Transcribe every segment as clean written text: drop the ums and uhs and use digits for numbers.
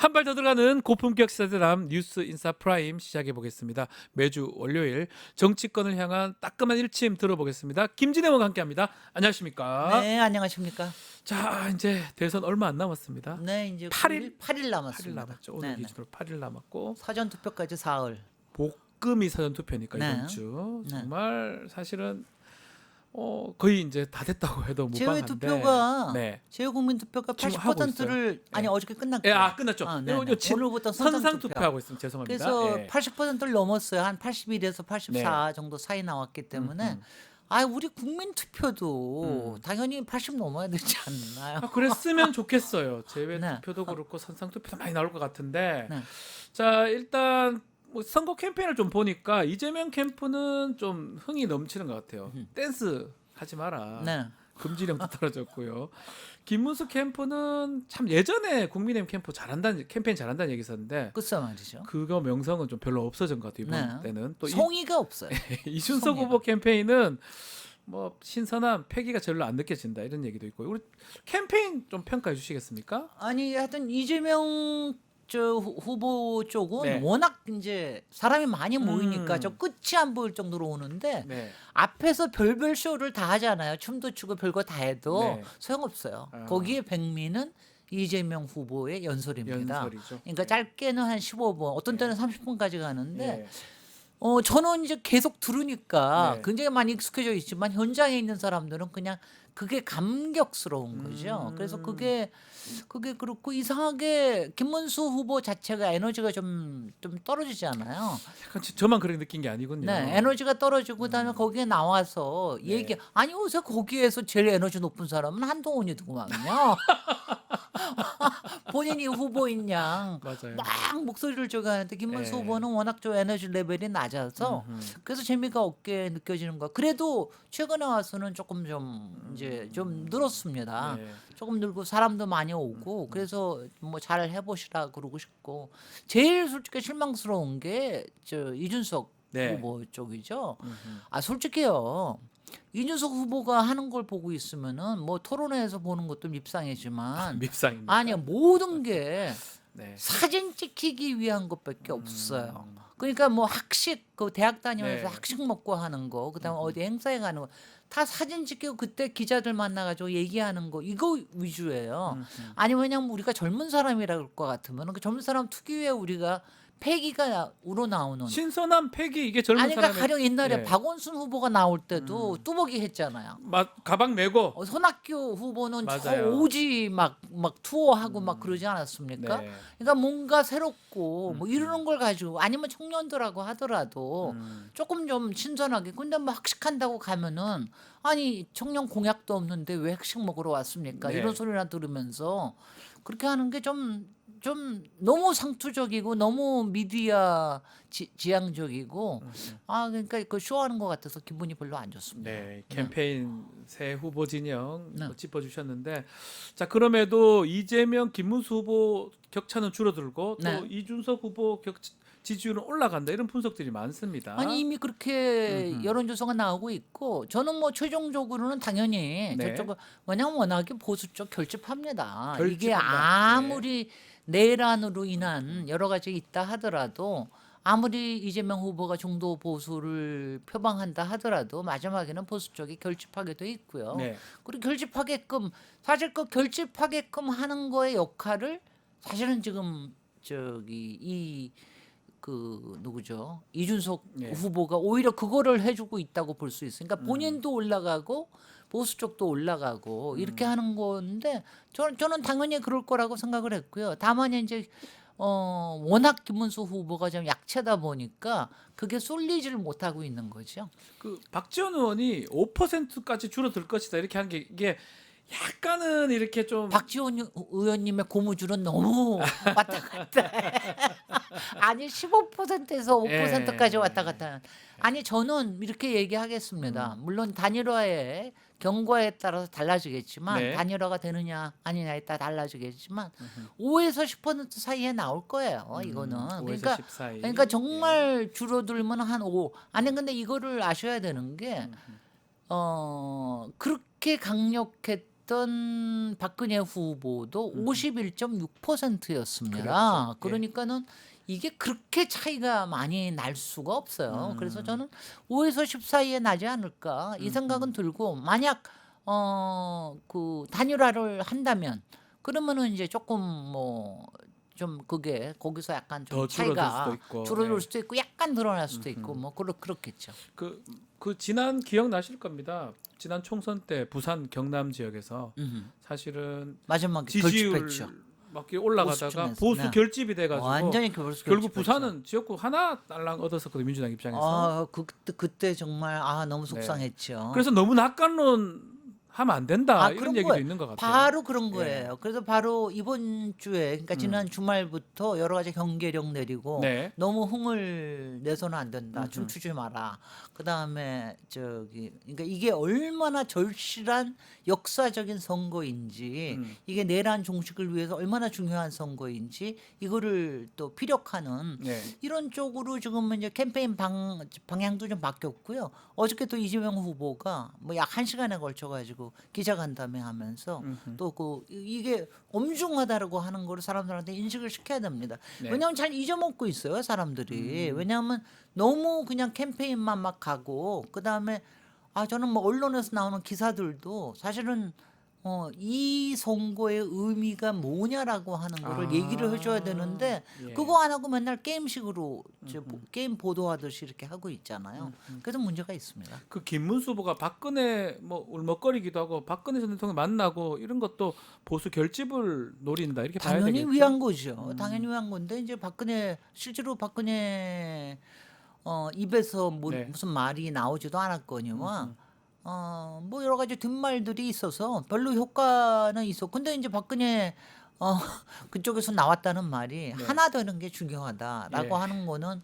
한 발 더 들어가는 고품격 시사대담 뉴스 인사 프라임 시작해 보겠습니다. 매주 월요일 정치권을 향한 따끔한 일침 들어보겠습니다. 김진애와 함께합니다. 안녕하십니까? 네, 안녕하십니까? 자, 이제 대선 얼마 안 남았습니다. 네, 이제 8일 8일 8일 남았습니다. 남았죠. 오늘 네, 네. 기준으로 8일 남았고 사전 투표까지 사흘. 복금이 사전 투표니까 네. 이번 주 네. 정말 사실은 거의 이제 다 됐다고 해도 제외 무방한데. 투표가 네. 제외 국민 투표가 지금 하고 80%를 아니 네. 어저께 끝났고요. 끝났죠. 네, 요 네. 진- 오늘부터 선상 투표. 투표하고 있습니다. 죄송합니다. 그래서 예. 80%를 넘었어요. 한 81에서 84 정도 사이 나왔기 때문에 우리 국민 투표도 당연히 80 넘어야 되지 않나요? 그랬으면 좋겠어요. 제외 네. 투표도 그렇고 선상 투표도 많이 나올 것 같은데. 네. 자, 일단 뭐 선거 캠페인을 좀 보니까 이재명 캠프는 좀 흥이 넘치는 것 같아요. 댄스 하지 마라. 네. 금지령도 떨어졌고요. 김문수 캠프는 참 예전에 국민의힘 캠페인 잘한다는 얘기 있었는데 글쎄 말이죠. 그거 명성은 좀 별로 없어진 것 같아요. 이번 네. 때는 또 송이가 없어요. 이준석 송이가. 후보 캠페인은 뭐 신선한 패기가 별로 안 느껴진다 이런 얘기도 있고. 우리 캠페인 좀 평가해 주시겠습니까? 아니 하여튼 이재명 후보 쪽은 네. 워낙 이제 사람이 많이 모이니까 저 끝이 안 보일 정도로 오는데 네. 앞에서 별별 쇼를 다 하잖아요. 춤도 추고 별거 다 해도 네. 소용없어요. 아. 거기에 백미는 이재명 후보의 연설입니다. 연설이죠. 그러니까 짧게는 한 15분, 어떤 때는 30분까지 가는데 네. 저는 이제 계속 들으니까 네. 굉장히 많이 익숙해져 있지만 현장에 있는 사람들은 그냥 그게 감격스러운 거죠. 그래서 그게 그렇고 이상하게 김문수 후보 자체가 에너지가 좀 떨어지지 않아요. 약간 저만 그렇게 느낀 게 아니군요. 네, 에너지가 떨어지고 그다음에 거기에 나와서 얘기 아니 요새 거기에서 제일 에너지 높은 사람은 한동훈이더구만요. 본인이 후보인 양 맞아요. 막 목소리를 저거 하는데 김문수 네. 후보는 워낙 좀 에너지 레벨이 낮아서 그래서 재미가 없게 느껴지는 거야. 그래도 최근에 와서는 조금 좀 이제 좀 늘었습니다. 네. 조금 늘고 사람도 많이 오고 그래서 뭐 잘 해보시라 그러고 싶고 제일 솔직히 실망스러운 게 저 이준석 네. 후보 쪽이죠. 솔직히요. 이준석 후보가 하는 걸 보고 있으면은 뭐 토론회에서 보는 것도 밉상이지만 밉상입니다. 아니 모든 게 네. 사진 찍히기 위한 것밖에 없어요. 그러니까 뭐 학식 그 대학 다니면서 네. 학식 먹고 하는 거, 그다음에 어디 행사에 가는 거 다 사진 찍히고 그때 기자들 만나가지고 얘기하는 거 이거 위주예요. 아니면 그냥 우리가 젊은 사람이라 그럴 것 같으면 그 젊은 사람 특유의 우리가 패기가 우러나오는. 신선한 패기 이게 젊은 아니 그러니까 사람의 가령 옛날에 네. 박원순 후보가 나올 때도 뚜벅이 했잖아요. 가방 메고 손학규 후보는 저 맞아요. 오지 막 투어하고 막 그러지 않았습니까? 네. 그러니까 뭔가 새롭고 뭐 이러는 걸 가지고 아니면 청년들하고 하더라도 조금 좀 신선하게 근데 뭐 학식한다고 가면은 아니 청년 공약도 없는데 왜 학식 먹으러 왔습니까? 네. 이런 소리나 들으면서 그렇게 하는 게 좀 너무 상투적이고 너무 미디어 지향적이고 그러니까 그 쇼하는 것 같아서 기분이 별로 안 좋습니다. 네, 캠페인 새 후보 진영 네. 짚어주셨는데, 자 그럼에도 이재명, 김문수 후보 격차는 줄어들고 또 네. 이준석 후보 지지율은 올라간다 이런 분석들이 많습니다. 아니 이미 그렇게 여론조사가 나오고 있고 저는 뭐 최종적으로는 당연히 네. 저쪽 왜냐면 워낙에 보수 쪽 결집합니다. 이게 결집한다. 아무리 내란으로 인한 여러 가지 있다 하더라도 아무리 이재명 후보가 중도 보수를 표방한다 하더라도 마지막에는 보수 쪽이 결집하게 돼 있고요. 네. 그리고 결집하게끔 사실 그 결집하게끔 하는 거의 역할을 사실은 지금 저기 누구죠? 이준석 네. 후보가 오히려 그거를 해주고 있다고 볼 수 있어요. 그러니까 본인도 올라가고 보수 쪽도 올라가고 이렇게 하는 건데 저는 당연히 그럴 거라고 생각을 했고요. 다만 이제 워낙 김문수 후보가 좀 약체다 보니까 그게 쏠리지를 못하고 있는 거죠. 그 박지원 의원이 5%까지 줄어들 것이다 이렇게 한 게 이게 약간은 이렇게 좀 박지원 의원님의 고무줄은 너무 왔다 갔다 해. 아니 15%에서 5%까지 왔다 갔다 하는. 아니 저는 이렇게 얘기하겠습니다. 물론 단일화의 경과에 따라서 달라지겠지만 네. 단일화가 되느냐 아니냐에 따라 달라지겠지만 5에서 10% 사이에 나올 거예요. 이거는 5에서 그러니까 10 사이. 그러니까 정말 줄어들면 한 5. 아니 근데 이거를 아셔야 되는 게 그렇게 강력했던 했던 박근혜 후보도 51.6%였습니다. 그렇죠. 예. 그러니까는 이게 그렇게 차이가 많이 날 수가 없어요. 그래서 저는 5에서 10 사이에 나지 않을까 이 생각은 들고 만약 그 단일화를 한다면 그러면은 이제 조금 뭐 좀 그게 거기서 약간 좀 더 줄어들 차이가 수도 있고. 줄어들 예. 수도 있고 약간 늘어날 수도 있고 뭐 그렇겠죠. 그 지난 기억나실 겁니다. 지난 총선 때 부산 경남 지역에서 음. 사실은 마지막에 지지율 결집했죠. 막 이렇게 올라가다가 보수 보수 중에서. 네. 결집이 돼가지고 완전히 결집. 결국 부산은 지역구 하나 딸랑 얻었었거든요. 민주당 입장에서. 그때 정말 너무 네. 속상했죠. 그래서 너무 낙관론 하면 안 된다 이런 그런 얘기도 거예요. 있는 것 같아요. 바로 그런 예. 거예요. 그래서 바로 이번 주에 그러니까 지난 주말부터 여러 가지 경계령 내리고 네. 너무 흥을 내서는 안 된다. 춤추지 마라. 그다음에 그러니까 이게 얼마나 절실한 역사적인 선거인지 이게 내란 종식을 위해서 얼마나 중요한 선거인지 이거를 또 피력하는 네. 이런 쪽으로 지금 이제 캠페인 방향도 좀 바뀌었고요. 어저께 또 이재명 후보가 뭐 약 1시간에 걸쳐 가지고 기자간담회 하면서 또 이게 엄중하다라고 하는 거를 사람들한테 인식을 시켜야 됩니다. 네. 왜냐하면 잘 잊어먹고 있어요, 사람들이. 왜냐하면 너무 그냥 캠페인만 막 가고 그다음에 저는 뭐 언론에서 나오는 기사들도 사실은 이 선거의 의미가 뭐냐라고 하는 거를 얘기를 해줘야 되는데 예. 그거 안 하고 맨날 게임식으로 게임 보도하듯이 이렇게 하고 있잖아요. 그래서 문제가 있습니다. 그 김문수 후보가 박근혜 뭐 울먹거리기도 하고 박근혜 전 대통령 만나고 이런 것도 보수 결집을 노린다 이렇게 봐야 당연히 되겠죠. 위한 거죠. 당연히 위한 건데 이제 실제로 박근혜 입에서 네. 무슨 말이 나오지도 않았거니와 뭐 여러 가지 뒷말들이 있어서 별로 효과는 있어. 근데 이제 박근혜 그쪽에서 나왔다는 말이 하나 되는 게 중요하다라고 예. 하는 거는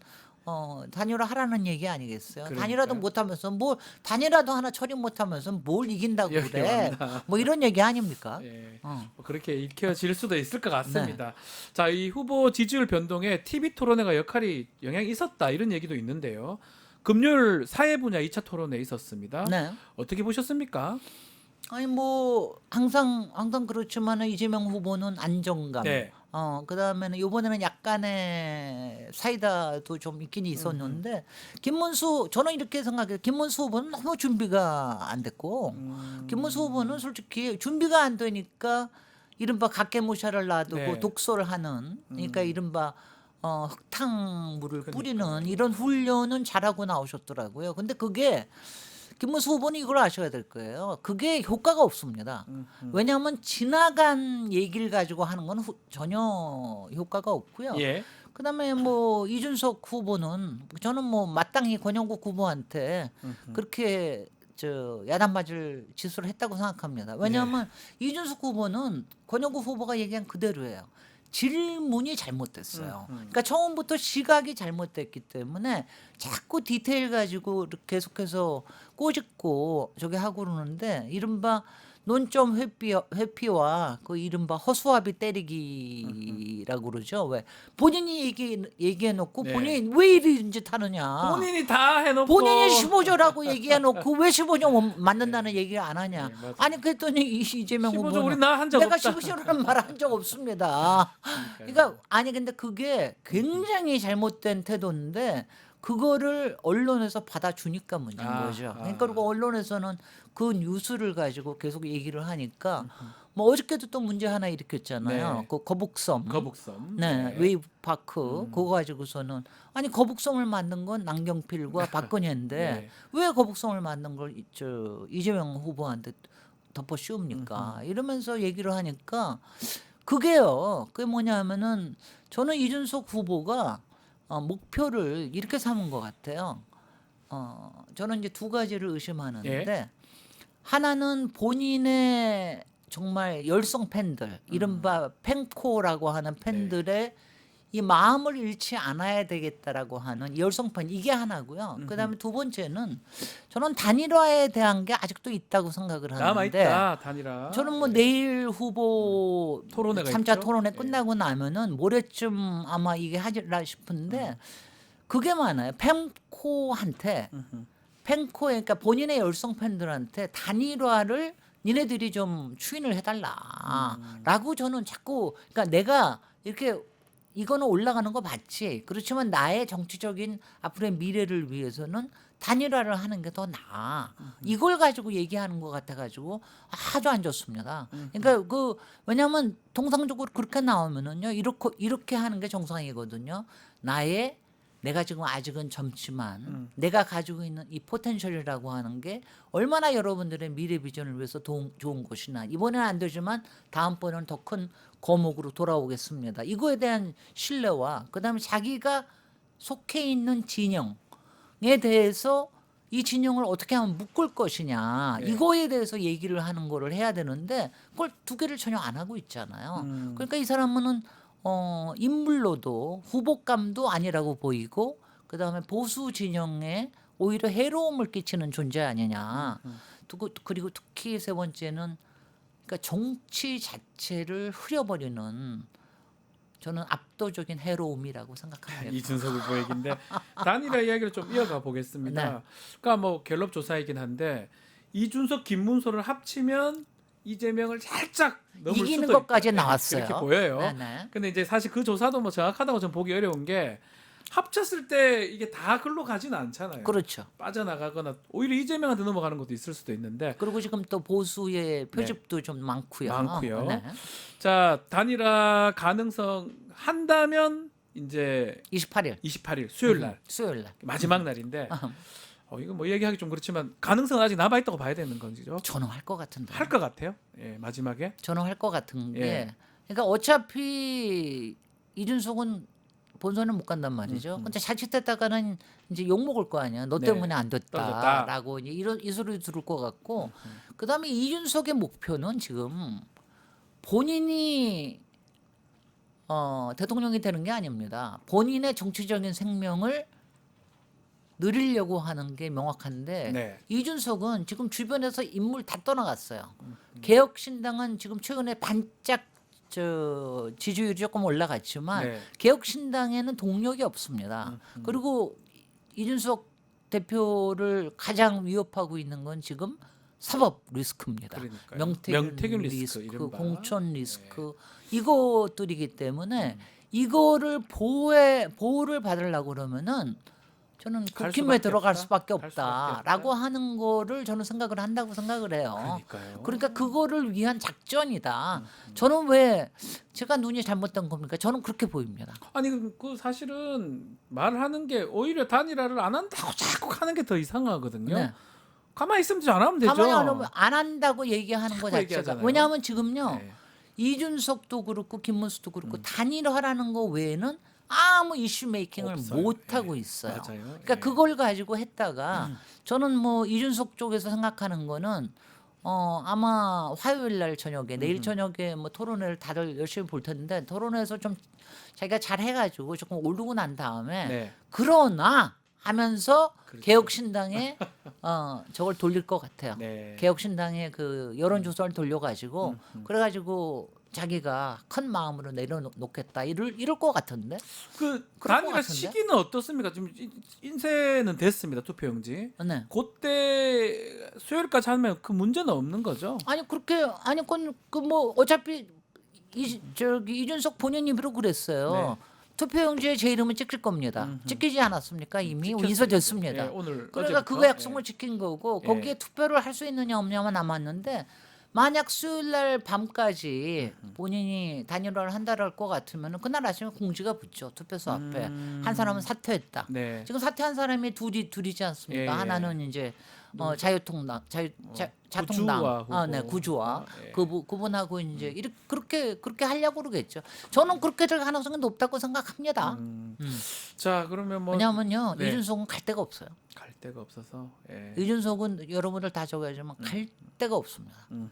단일화 하라는 얘기 아니겠어요? 그러니까요. 단일화도 못하면서 단일화도 하나 처리 못하면서 뭘 이긴다고 여기 그래? 왔나. 뭐 이런 얘기 아닙니까? 예. 어. 뭐 그렇게 읽혀질 수도 있을 것 같습니다. 네. 자, 이 후보 지지율 변동에 TV 토론회가 영향이 있었다 이런 얘기도 있는데요. 금요일 사회 분야 2차 토론회 있었습니다. 네. 어떻게 보셨습니까? 아니 뭐 항상 그렇지만은 이재명 후보는 안정감. 네. 그다음에는 이번에는 약간의 사이다도 좀 있긴 있었는데 저는 이렇게 생각해요. 김문수 후보는 너무 준비가 안 됐고 김문수 후보는 솔직히 준비가 안 되니까 이른바 각계모샤를 놔두고 네. 독서를 하는 그러니까 이른바 흙탕물을 그러니까요. 뿌리는 이런 훈련은 잘하고 나오셨더라고요. 근데 그게 김문수 후보는 이걸 아셔야 될 거예요. 그게 효과가 없습니다. 왜냐하면 지나간 얘기를 가지고 하는 건 전혀 효과가 없고요. 예. 그다음에 뭐 이준석 후보는 저는 뭐 마땅히 권영국 후보한테 그렇게 야단 맞을 짓을 했다고 생각합니다. 왜냐하면 이준석 후보는 권영국 후보가 얘기한 그대로예요. 질문이 잘못됐어요. 그러니까 처음부터 시각이 잘못됐기 때문에 자꾸 디테일 가지고 계속해서 꼬집고 하고 그러는데 이른바 논점 회피와 그 이른바 허수아비 때리기라고 그러죠. 왜 본인이 얘기해 놓고 네. 본인이 왜 이런 짓 하느냐. 본인이 다 해놓고 본인이 15조라고 얘기해 놓고 왜 15조 맞는다는 얘기를 안 하냐. 네, 맞아요. 아니 그랬더니 이재명 15조 후보는 우리 나 한 적 내가 없다. 15조라는 말 한 적 없습니다. 그러니까 근데 그게 굉장히 잘못된 태도인데 그거를 언론에서 받아주니까 문제인 거죠. 그러니까 그리고 언론에서는 그 뉴스를 가지고 계속 얘기를 하니까 뭐 어저께도 또 문제 하나 일으켰잖아요. 네. 그 거북섬. 거북섬. 네, 웨이브 파크 그거 가지고서는 거북섬을 만든 건 남경필과 박근혜인데 네. 왜 거북섬을 만든 걸 이재명 후보한테 덮어 씌웁니까? 이러면서 얘기를 하니까 그게 뭐냐면은 저는 이준석 후보가 목표를 이렇게 삼은 것 같아요. 저는 이제 두 가지를 의심하는데 예. 하나는 본인의 정말 열성 팬들, 이른바 팬코라고 하는 팬들의 이 마음을 잃지 않아야 되겠다라고 하는 열성 팬 이게 하나고요. 그다음에 두 번째는 저는 단일화에 대한 게 아직도 있다고 생각을 하는데 남아있다 단일화. 저는 뭐 내일 후보 토론회가 3차 있죠? 토론회 예. 끝나고 나면은 모레쯤 아마 이게 하리라 싶은데 그게 많아요. 팬코한테 그러니까 본인의 열성 팬들한테 단일화를 니네들이 좀 추인을 해달라라고 저는 자꾸 그러니까 내가 이렇게 이거는 올라가는 거 맞지. 그렇지만 나의 정치적인 앞으로의 미래를 위해서는 단일화를 하는 게 더 나아. 이걸 가지고 얘기하는 것 같아가지고 아주 안 좋습니다. 그러니까 왜냐하면 통상적으로 그렇게 나오면은요 이렇게 하는 게 정상이거든요. 내가 지금 아직은 젊지만 내가 가지고 있는 이 포텐셜이라고 하는 게 얼마나 여러분들의 미래 비전을 위해서 좋은 것이나 이번에는 안 되지만 다음번에는 더 큰 거목으로 돌아오겠습니다. 이거에 대한 신뢰와 그다음에 자기가 속해 있는 진영에 대해서 이 진영을 어떻게 하면 묶을 것이냐 네. 이거에 대해서 얘기를 하는 거를 해야 되는데 그걸 두 개를 전혀 안 하고 있잖아요. 그러니까 이 사람은 인물로도 후보감도 아니라고 보이고 그다음에 보수 진영에 오히려 해로움을 끼치는 존재 아니냐. 그리고 특히 세 번째는 그러니까 정치 자체를 흐려버리는 저는 압도적인 해로움이라고 생각합니다. 이준석 후보 얘기인데 단일화 이야기를 좀 이어가 보겠습니다. 네. 그러니까 뭐 갤럽 조사이긴 한데 이준석 김문수를 합치면 이재명을 살짝 넘을 이기는 수도 것까지 있다. 나왔어요. 그렇게 보여요. 네네. 근데 이제 사실 그 조사도 뭐 정확하다고 좀 보기 어려운 게 합쳤을 때 이게 다 글로 가지는 않잖아요. 그렇죠. 빠져나가거나 오히려 이재명한테 넘어가는 것도 있을 수도 있는데 그리고 지금 또 보수의 표집도 좀 많고요. 많고요. 네. 자 단일화 가능성 한다면 이제 28일 28일 수요일 날 수요일 날. 마지막 날인데 이거 뭐 얘기하기 좀 그렇지만 가능성은 아직 남아 있다고 봐야 되는 건지죠? 저는 할 것 같은데. 할 것 같아요. 예, 마지막에. 저는 할 것 같은 게 예. 그러니까 어차피 이준석은 본선은 못 간단 말이죠. 근데 자칫했다가는 이제 욕 먹을 거 아니야. 너 네. 때문에 안 떨어졌다. 됐다라고 이제 이 소리 들을 것 같고 그다음에 이준석의 목표는 지금 본인이 대통령이 되는 게 아닙니다. 본인의 정치적인 생명을 누리려고 하는 게 명확한데 네. 이준석은 지금 주변에서 인물 다 떠나갔어요. 개혁신당은 지금 최근에 반짝 지지율이 조금 올라갔지만 네. 개혁신당에는 동력이 없습니다. 그리고 이준석 대표를 가장 위협하고 있는 건 지금 사법 리스크입니다. 그러니까요. 명태균 리스크, 리스크, 이른바. 공천 리스크 이것들이기 때문에 이거를 보호를 받으려고 그러면은 저는 갈 국힘에 수밖에 들어갈 없다? 수밖에 갈 수밖에 없다라고 하는 거를 저는 생각을 한다고 생각을 해요. 그러니까요. 그러니까 그거를 위한 작전이다. 저는 왜 제가 눈이 잘못된 겁니까? 저는 그렇게 보입니다. 아니 그 사실은 말하는 게 오히려 단일화를 안 한다고 자꾸 하는 게 더 이상하거든요. 네. 가만히 있으면 안 하면 되죠. 가만히 안 한다고 얘기하는 거 자꾸 자체가 얘기하잖아요. 왜냐하면 지금요 네. 이준석도 그렇고 김문수도 그렇고 단일화라는 거 외에는 아무 이슈 메이킹을 없어요. 못 하고 예. 있어요. 맞아요. 그러니까 예. 그걸 가지고 했다가 저는 뭐 이준석 쪽에서 생각하는 거는 아마 화요일 날 저녁에 내일 저녁에 뭐 토론회를 다들 열심히 볼 텐데 토론회에서 좀 자기가 잘 해가지고 조금 오르고 난 다음에 네. 그러나 하면서 그렇죠. 개혁신당에 저걸 돌릴 것 같아요. 네. 개혁신당의 그 여론조사를 돌려가지고 그래가지고 자기가 큰 마음으로 내려놓겠다 이럴 것 같은데. 그 그럴 것 단일화 같은데? 시기는 어떻습니다? 지금 인쇄는 됐습니다. 투표용지. 네. 그때 수요일까지 하면 그 문제는 없는 거죠? 아니 그렇게 아니 그뭐 어차피 이준석 본인 입으로 그랬어요. 네. 투표용지에 제 이름은 찍힐 겁니다. 찍히지 않았습니까? 이미 찍혔습니다. 인쇄됐습니다. 예, 오늘 그러니까 어제부터. 그거 약속을 예. 지킨 거고 예. 거기에 투표를 할 수 있느냐 없냐만 남았는데 만약 수요일 날 밤까지 본인이 단일화를 한다고 할 것 같으면 그날 아침에 공지가 붙죠. 투표소 앞에 한 사람은 사퇴했다. 네. 지금 사퇴한 사람이 둘이지 않습니까? 예, 예. 하나는 이제 자유통당, 자통당, 구주와 후보. 네 구주와 예. 그분하고 이제 그렇게 하려고 그러겠죠. 저는 그렇게 될 가능성이 높다고 생각합니다. 자 그러면 뭐 왜냐하면요 네. 이준석은 갈 데가 없어요. 갈 데가 없어서. 예. 이준석은 여러분들 다 적어야지만 갈 데가 없습니다. 음.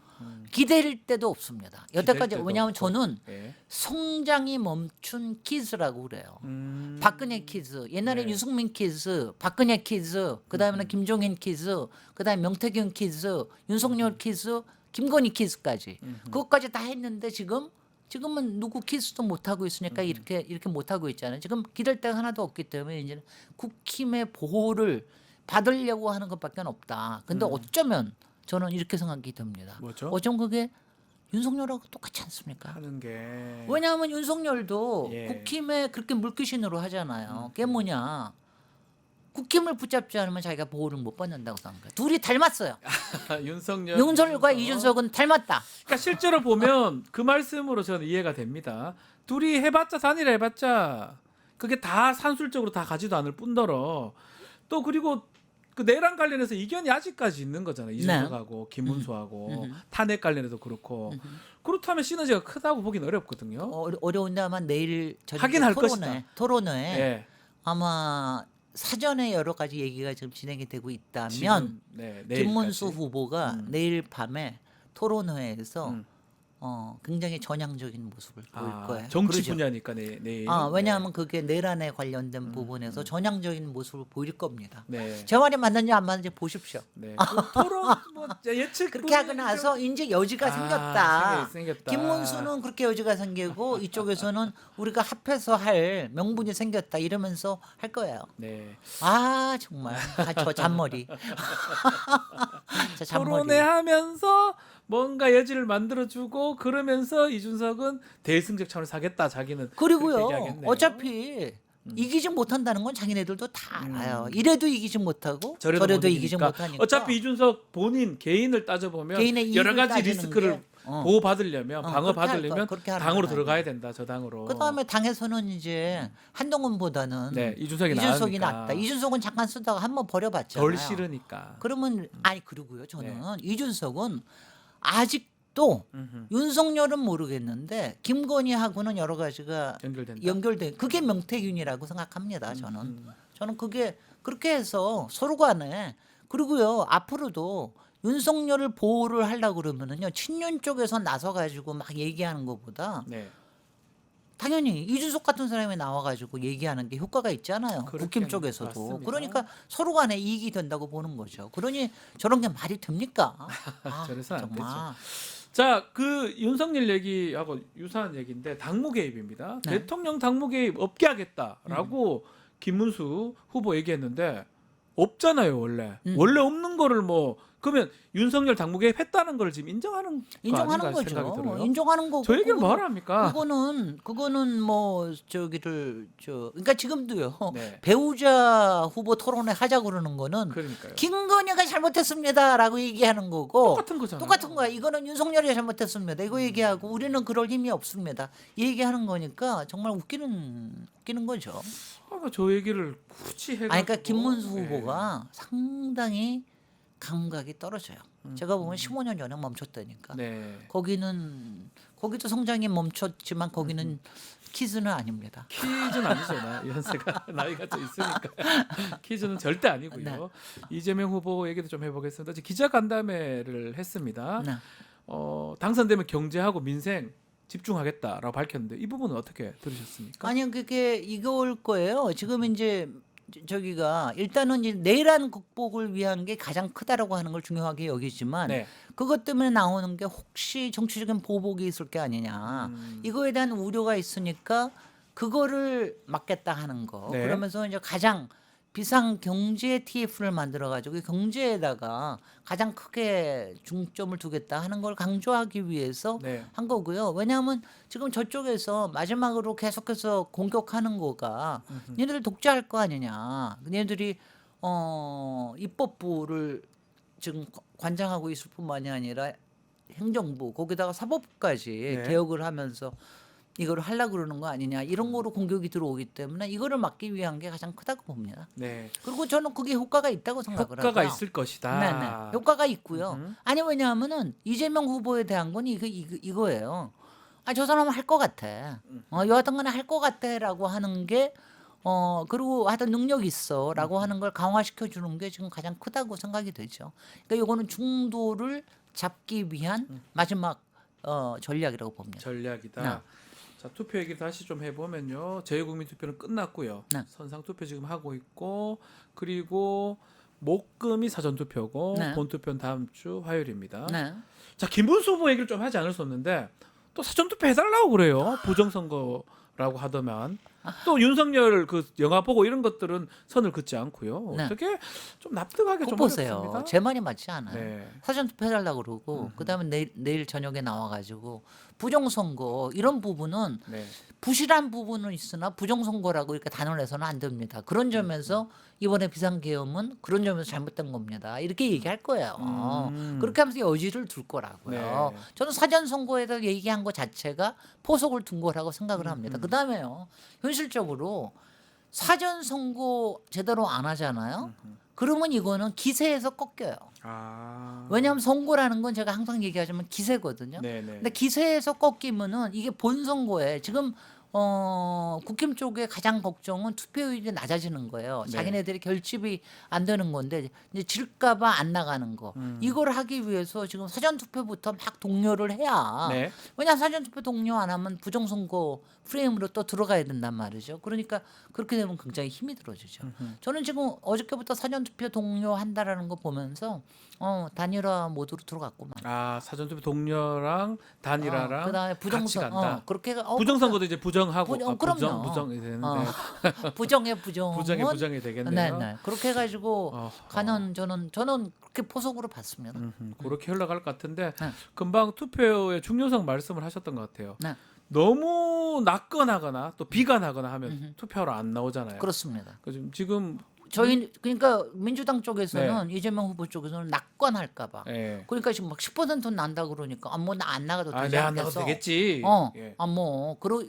기댈 데도 없습니다. 여태까지 때도 왜냐하면 없고. 저는 예. 성장이 멈춘 키즈라고 그래요. 음. 박근혜 키즈, 옛날에 네. 유승민 키즈, 박근혜 키즈, 그 다음에는 김종인 키즈, 그 다음에 명태균 키즈, 윤석열 키즈, 김건희 키즈까지 그것까지 다 했는데 지금은 누구 키즈도 못 하고 있으니까 이렇게 못 하고 있잖아요. 지금 기댈 데가 하나도 없기 때문에 이제 국힘의 보호를 받으려고 하는 것밖에 없다. 근데 어쩌면 저는 이렇게 생각이 듭니다. 뭐죠? 어쩜 그게 윤석열하고 똑같지 않습니까? 하는 게 왜냐하면 윤석열도 예. 국힘에 그렇게 물귀신으로 하잖아요. 그게 뭐냐? 국힘을 붙잡지 않으면 자기가 보호를 못 받는다고 생각해요. 둘이 닮았어요. 윤석열, 윤석열과 이준석. 이준석은 닮았다. 그러니까 실제로 보면 그 말씀으로 저는 이해가 됩니다. 둘이 해봤자 단일화 해봤자 그게 다 산술적으로 다 가지도 않을 뿐더러 또 그리고 그 내란 관련해서 이견이 아직까지 있는 거잖아요. 이준석하고 김문수하고 탄핵 관련해도 그렇고 그렇다면 시너지가 크다고 보긴 어렵거든요. 어려운데 아마 내일 하긴 할 것이다. 토론회에 예. 아마 사전에 여러 가지 얘기가 지금 진행이 되고 있다면 지금, 네, 내일까지. 김문수 후보가 내일 밤에 토론회에서 음. 굉장히 전향적인 모습을 보일 거예요. 정치 그러죠? 분야니까 내일. 왜냐하면 그게 내란에 관련된 부분에서 전향적인 모습을 보일 겁니다. 네. 제 말이 맞는지 안 맞는지 보십시오. 네. 그 토론 뭐 예측 그렇게 하고 나서 이제 여지가 생겼다. 생겼다. 김문수는 그렇게 여지가 생기고 이쪽에서는 우리가 합해서 할 명분이 생겼다 이러면서 할 거예요. 네. 아 정말 저 잔머리. 저 잔머리. 토론회 하면서 뭔가 여지를 만들어주고 그러면서 이준석은 대승적 차원을 사겠다 자기는. 그렇게 그리고요. 얘기하겠네요. 어차피 이기지 못한다는 건 자기네들도 다 알아요. 이래도 이기지 못하고 저래도 저래도 못 이기지 이기니까. 못하니까. 어차피 이준석 본인 개인을 따져보면 개인의 여러 이익을 가지 따지는 리스크를 게, 보호받으려면 그렇게 할 방어받으려면 거야. 그렇게 하는 당으로 거야. 들어가야 된다 저 당으로. 그다음에 당에서는 이제 한동훈보다는 네, 이준석이 이준석이 나으니까. 낫다. 이준석은 잠깐 쓰다가 한번 버려봤잖아요. 덜 싫으니까. 그러면 아니 그리고요. 저는 네. 이준석은 아직도 윤석열은 모르겠는데 김건희하고는 여러 가지가 연결된다. 연결된 그게 명태균이라고 생각합니다. 저는 그게 그렇게 해서 서로 간에 그리고요 앞으로도 윤석열을 보호를 하려고 그러면은요 친윤 쪽에서 나서 가지고 막 얘기하는 것보다 네. 당연히 이준석 같은 사람이 나와가지고 얘기하는 게 효과가 있잖아요. 그렇겠네. 국힘 쪽에서도. 맞습니다. 그러니까 서로 간에 이익이 된다고 보는 거죠. 그러니 저런 게 말이 됩니까? 저래서 안 정말. 자, 그 윤석열 얘기하고 유사한 얘기인데 당무 개입입니다. 네. 대통령 당무 개입 없게 하겠다라고 김문수 후보 얘기했는데 없잖아요, 원래. 원래 없는 거를 뭐 그러면 윤석열 당무 개입했다는 걸 지금 인정하는 거 인정하는 아닌가 생각이 거죠. 들어요. 인정하는 거고. 저 얘기를 그거는- 뭐 합니까? 그거는 뭐 그러니까 지금도요. 네. 배우자 후보 토론회 하자 그러는 거는 그러니까요. 김건희가 잘못했습니다라고 얘기하는 거고 똑같은 거잖아요. 똑같은 거야. 이거는 윤석열이 잘못했습니다. 이거 얘기하고 우리는 그럴 힘이 없습니다. 얘기하는 거니까 정말 웃기는 거죠. 저 얘기를 굳이 해가지고. 그러니까 김문수 네. 후보가 상당히 감각이 떨어져요. 제가 보면 15년 전에 멈췄다니까. 네. 거기도 성장이 멈췄지만 거기는 키즈는 아닙니다. 퀴즈는 아니죠. 연세가 나이가 좀 있으니까 퀴즈는 절대 아니고요. 네. 이재명 후보 얘기도 좀 해보겠습니다. 지금 기자 간담회를 했습니다. 네. 당선되면 경제하고 민생 집중하겠다라고 밝혔는데 이 부분은 어떻게 들으셨습니까? 아니 그게 이거일 거예요. 지금 이제 저기가 일단은 이제 내란 극복을 위한 게 가장 크다라고 하는 걸 중요하게 여기지만 네. 그것 때문에 나오는 게 혹시 정치적인 보복이 있을 게 아니냐 이거에 대한 우려가 있으니까 그거를 막겠다 하는 거. 네. 그러면서 이제 가장 비상 경제 TF를 만들어 가지고 경제에다가 가장 크게 중점을 두겠다 하는 걸 강조하기 위해서 네. 한 거고요. 왜냐하면 지금 저쪽에서 마지막으로 계속해서 공격하는 거가 얘네들 독재할 거 아니냐. 얘네들이 입법부를 지금 관장하고 있을 뿐만이 아니라 행정부 거기다가 사법부까지 네. 개혁을 하면서 이거를 하려고 그러는 거 아니냐 이런 거로 공격이 들어오기 때문에 이거를 막기 위한 게 가장 크다고 봅니다. 네. 그리고 저는 그게 효과가 있다고 생각을 효과가 하고요. 있을 것이다. 네네. 효과가 있고요. 아니 왜냐하면은 이재명 후보에 대한 건 이거예요. 저 사람은 할 것 같아. 여하튼간에 할 것 같아라고 하는 게 그리고 하여튼 능력 있어라고 하는 걸 강화시켜 주는 게 지금 가장 크다고 생각이 되죠. 그러니까 이거는 중도를 잡기 위한 마지막 전략이라고 봅니다. 전략이다. 네. 자, 투표 얘기 다시 좀 해보면요. 재외국민 투표는 끝났고요. 네. 선상 투표 지금 하고 있고 그리고 목금이 사전 투표고 네. 본 투표는 다음 주 화요일입니다. 네. 자, 김문수 후보 얘기를 좀 하지 않을 수 없는데 또 사전 투표 해달라고 그래요. 부정선거라고 라고 하더만 또 윤석열 그 영화 보고 이런 것들은 선을 긋지 않고요. 네. 어떻게 좀 납득하기 그거 좀 보세요. 어렵습니다. 제 말이 맞지 않아요. 네. 사전 투표 해달라고 그러고 그다음에 내일 저녁에 나와가지고 부정선거 이런 부분은 네. 부실한 부분은 있으나 부정선거라고 이렇게 단언해서는 안 됩니다. 그런 점에서 이번에 비상계엄은 그런 점에서 잘못된 겁니다. 이렇게 얘기할 거예요. 그렇게 하면서 여지를 둘 거라고요. 네. 저는 사전선거에다 얘기한 것 자체가 포석을 둔 거라고 생각을 합니다. 그다음에요. 현실적으로 사전선거 제대로 안 하잖아요. 그러면 이거는 기세에서 꺾여요. 아. 왜냐하면 선거라는 건 제가 항상 얘기하지만 기세거든요. 네네. 근데 기세에서 꺾이면은 이게 본선거에 지금 국힘 쪽의 가장 걱정은 투표율이 낮아지는 거예요. 네. 자기네들이 결집이 안 되는 건데 이제 질까봐 안 나가는 거. 이걸 하기 위해서 지금 사전 투표부터 막 독려를 해야. 네. 왜냐 사전 투표 독려 안 하면 부정선거 프레임으로 또 들어가야 된단 말이죠. 그러니까 그렇게 되면 굉장히 힘이 들어지죠. 저는 지금 어저께부터 사전 투표 독려한다라는 거 보면서 단일화 모드로 들어갔구만. 아 사전투표 동료랑 단일화랑 그다음에 같이 부정선 간다. 그렇게 부정선거도 이제 부정하고 그럼요. 부정이 되는데 부정의 부정은 부정이 되겠네요. 네. 그렇게 해가지고 어허. 가는 저는 그렇게 포석으로 봤습니다. 그렇게 흘러갈 것 같은데 네. 금방 투표의 중요성 말씀을 하셨던 것 같아요. 네. 너무 낮거나거나 또 비관하거나 하면 투표하러 안 나오잖아요. 그렇습니다. 지금 저희 그러니까 민주당 쪽에서는 이재명 후보 쪽에서는 낙관할까봐. 예. 그러니까 지금 막 10%는 난다 그러니까 뭐 나 안 나가도 되지 내가 안 나가도 않겠어. 되겠지. 예.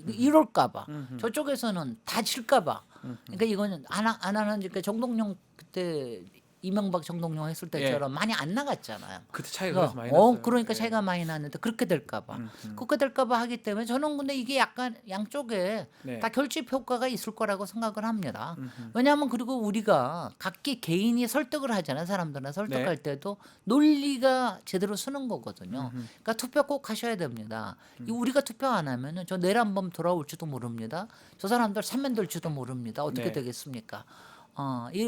이럴까봐. 저쪽에서는 다 질까봐. 그러니까 이거는 안 하는 그러니까 정동영 그때 이명박 정동영 했을 때처럼 많이 안 나갔잖아요. 그때 차이가 그래서 많이 났어요. 그러니까 예. 차이가 많이 났는데 그렇게 될까봐. 그렇게 될까봐 하기 때문에 저는 근데 이게 약간 양쪽에 네. 다 결집 효과가 있을 거라고 생각을 합니다. 왜냐하면 그리고 우리가 각기 개인이 설득을 하잖아요. 사람들은 설득할 때도 논리가 제대로 쓰는 거거든요. 그러니까 투표 꼭 하셔야 됩니다. 우리가 투표 안 하면은 저 내일 한번 돌아올지도 모릅니다. 저 사람들 사면될지도 모릅니다. 어떻게 네. 되겠습니까?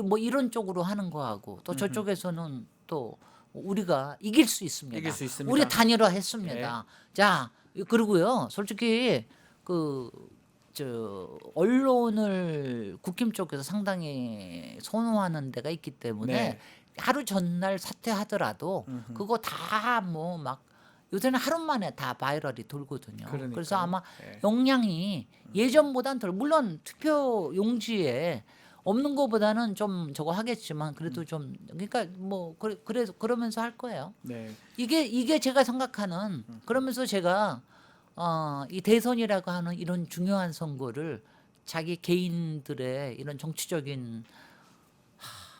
뭐 이런 쪽으로 하는 거하고 또 저쪽에서는 또 우리가 이길 수 있습니다. 이길 수 있습니다. 우리 단일화했습니다. 자 그리고요, 솔직히 언론을 국힘 쪽에서 상당히 선호하는 데가 있기 때문에 네. 하루 전날 사퇴하더라도 그거 다 뭐 막 요새는 하루 만에 다 바이럴이 돌거든요. 그러니까요. 그래서 아마 네. 용량이 예전보다는 덜, 물론 투표 용지에 없는 것보다는 좀 저거 하겠지만 그래도 좀 그러니까 뭐 그래서 그러면서 할 거예요. 네. 이게 제가 생각하는, 그러면서 제가 이 대선이라고 하는 이런 중요한 선거를 자기 개인들의 이런 정치적인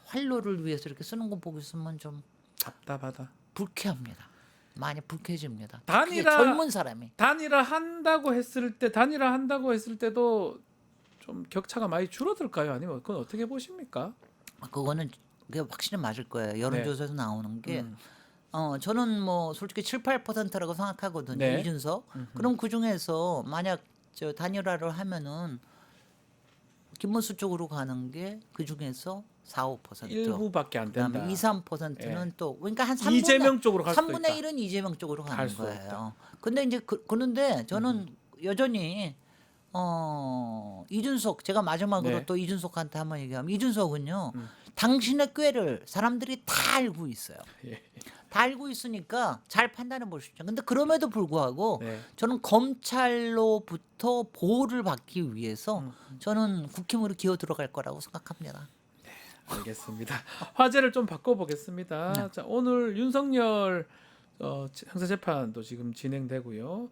활로를 위해서 이렇게 쓰는 거 보고 있으면 좀 답답하다. 불쾌합니다. 많이 불쾌해집니다. 단일화- 특히 젊은 사람이. 단일화 한다고 했을 때도 좀 격차가 많이 줄어들까요? 아니면 그건 어떻게 보십니까? 그거는 그게 확실히 맞을 거예요. 여론조사에서 나오는 게. 저는 뭐 솔직히 7~8%라고 생각하거든요. 네. 이준석. 그럼 그 중에서 만약 저 단일화를 하면은 김문수 쪽으로 가는 게 그 중에서 4~5%. 일부밖에 안 된다. 그다음에 2~3%는 또 그러니까 한 3분의 이재명 쪽으로 갈 수도 있다. 3분의 1은 이재명 쪽으로 갈 가는 수 거예요. 근데 이제 그런데 저는 여전히 이준석, 제가 마지막으로 네. 또 이준석한테 한번 얘기하면, 이준석은요 당신의 꾀를 사람들이 다 알고 있어요. 예. 다 알고 있으니까 잘 판단해 볼 수 있죠. 근데 그럼에도 불구하고 네. 저는 검찰로부터 보호를 받기 위해서 저는 국힘으로 기어 들어갈 거라고 생각합니다. 알겠습니다. 화제를 좀 바꿔보겠습니다. 네. 자, 오늘 윤석열 형사재판도 지금 진행되고요.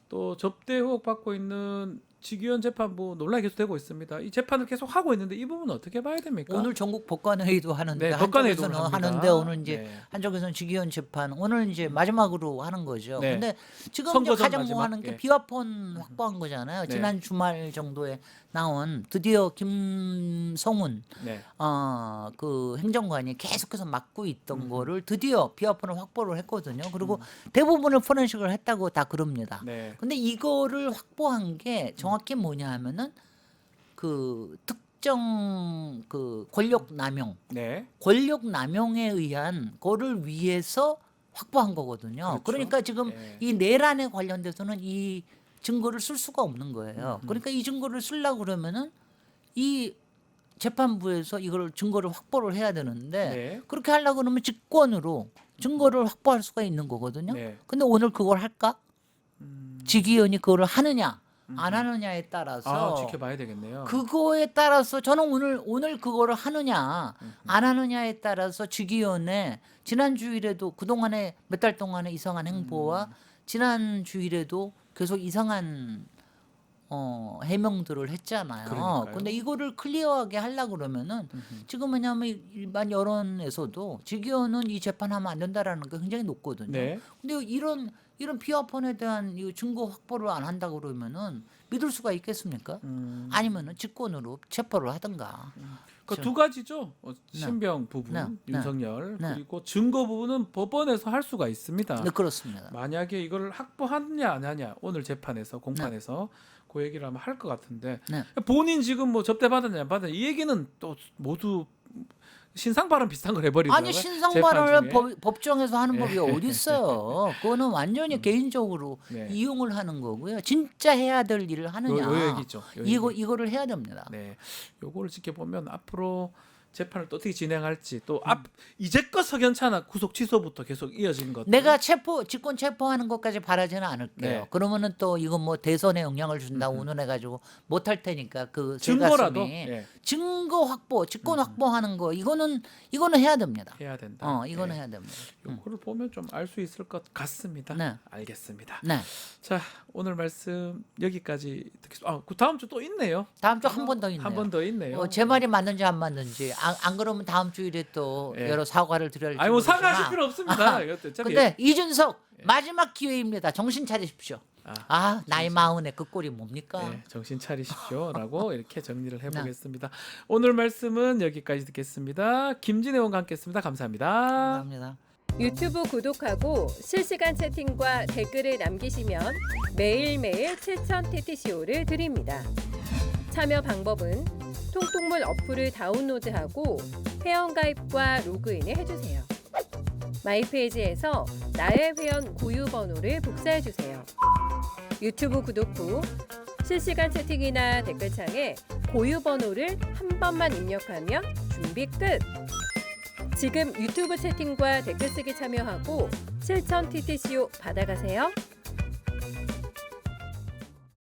또 접대 의혹 받고 있는 직위원 재판부 논란이 계속되고 있습니다. 이 재판을 계속 하고 있는데 이 부분은 어떻게 봐야 됩니까? 오늘 전국 법관회의도 하는데 네, 법관회의도 한쪽에서는 합니다. 하는데 오늘 이제 네. 한쪽에서는 직위원 재판 오늘 이제 마지막으로 하는 거죠. 네. 근데 지금 선거 이제 전 가장 마지막, 뭐 하는 게 예. 비화폰 확보한 거잖아요. 네. 지난 주말 정도에 나온 드디어 김성훈 네. 그 행정관이 계속해서 막고 있던 거를 드디어 비화폰을 확보를 했거든요. 그리고 대부분을 포렌식을 했다고 다 그럽니다. 네. 근데 이거를 확보한 게 정확히 뭐냐 하면은 그 특정 그 권력 남용에 의한 거를 위해서 확보한 거거든요. 그렇죠. 그러니까 지금 네. 이 내란에 관련돼서는 이 증거를 쓸 수가 없는 거예요. 그러니까 이 증거를 쓰려고 그러면은 이 재판부에서 이걸 증거를 확보를 해야 되는데 네. 그렇게 하려고 그러면 직권으로 증거를 확보할 수가 있는 거거든요. 네. 근데 오늘 그걸 할까? 지기현이 그거를 하느냐 안 하느냐에 따라서 지켜봐야 되겠네요. 그거에 따라서 저는 오늘 그거를 하느냐 안 하느냐에 따라서 지기현의 지난 주일에도 그동안에 몇 달 동안의 이상한 행보와 지난 주일에도 계속 이상한 해명들을 했잖아요. 그러니까요. 근데 이거를 클리어하게 하려고 그러면은 지금 왜냐하면 일반 여론에서도 지기현은 이 재판하면 안 된다라는 게 굉장히 높거든요. 네. 근데 이런 비화폰에 대한 이 증거 확보를 안 한다고 그러면은 믿을 수가 있겠습니까? 아니면은 직권으로 체포를 하든가. 그 두 가지죠. 네. 신병 부분, 네. 윤석열 네. 그리고 증거 부분은 법원에서 할 수가 있습니다. 네, 그렇습니다. 만약에 이걸 확보하느냐 안 하냐 오늘 재판에서 공판에서 그 얘기를 하면 할 것 같은데 네. 본인 지금 뭐 접대 받았냐 안 받았냐 이 얘기는 또 모두 신상 발언 비슷한 걸 해버리더라고요. 아니 신상 재판 발언을 중에. 법정에서 하는 법이 어디 있어요? 그거는 완전히 개인적으로 네. 이용을 하는 거고요. 진짜 해야 될 일을 하느냐? 요 얘기죠. 요 얘기. 이거를 해야 됩니다. 네, 요거를 지켜보면 앞으로 재판을 또 어떻게 진행할지 또 이제껏 석연찮아 구속 취소부터 계속 이어진 것. 내가 직권 체포하는 것까지 바라지는 않을게요. 네. 그러면은 또 이건 뭐 대선에 영향을 준다 운운해가지고 못할 테니까 그 증거라도 새가슴이 예, 증거 확보, 직권 확보하는 거 이거는 해야 됩니다. 해야 된다. 이거는 네. 해야 됩니다. 요거를 보면 좀 알 수 있을 것 같습니다. 네. 알겠습니다. 네. 자, 오늘 말씀 여기까지 듣겠습니다. 그 다음 주 또 있네요. 다음 주 한 번 더 있네요. 한 번 더 있네요. 제 말이 맞는지 안 맞는지 안 그러면 다음 주일에 또 예. 여러 사과를 드려야 할지 아니 뭐 모르지만 사과하실 필요 없습니다. 이것도 어차피 근데 이준석 마지막 기회입니다. 정신 차리십시오. 아, 나이 마흔의 그 꼴이 뭡니까? 네, 정신 차리십시오라고 이렇게 정리를 해보겠습니다. 오늘 말씀은 여기까지 듣겠습니다. 김진애 의원과 함께했습니다. 감사합니다. 감사합니다. 유튜브 구독하고 실시간 채팅과 댓글을 남기시면 매일매일 7,000TTCO를 드립니다. 참여 방법은 통통물 어플을 다운로드하고 회원가입과 로그인을 해주세요. 마이페이지에서 나의 회원 고유 번호를 복사해주세요. 유튜브 구독 후 실시간 채팅이나 댓글창에 고유 번호를 한 번만 입력하면 준비 끝! 지금 유튜브 채팅과 댓글 쓰기 참여하고 7,000TTCO 받아가세요.